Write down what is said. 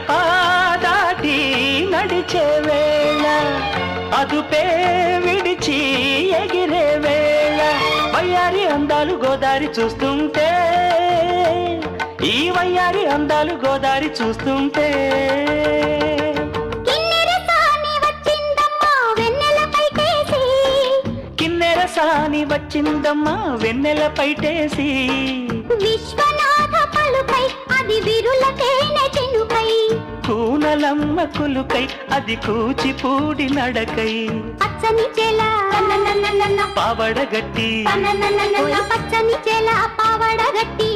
గడప దాటి నడిచే వేళ అదుపే విడిచి ఎగిరే వేళ వయ్యారి అందాలు గోదారి చూస్తుంటే ఈ వయ్యారి అందాలు గోదారి చూస్తుంటే సాని వచ్చిందమ్మా వెన్నెల పైటేసి విశ్వనాథ పలుకై అది విరులకేనే చినుకై కూనలమ్మ కులుకై అది కూచిపూడి నడకై పచ్చని చెల పావడగట్టి పచ్చని చెల పావడగట్టి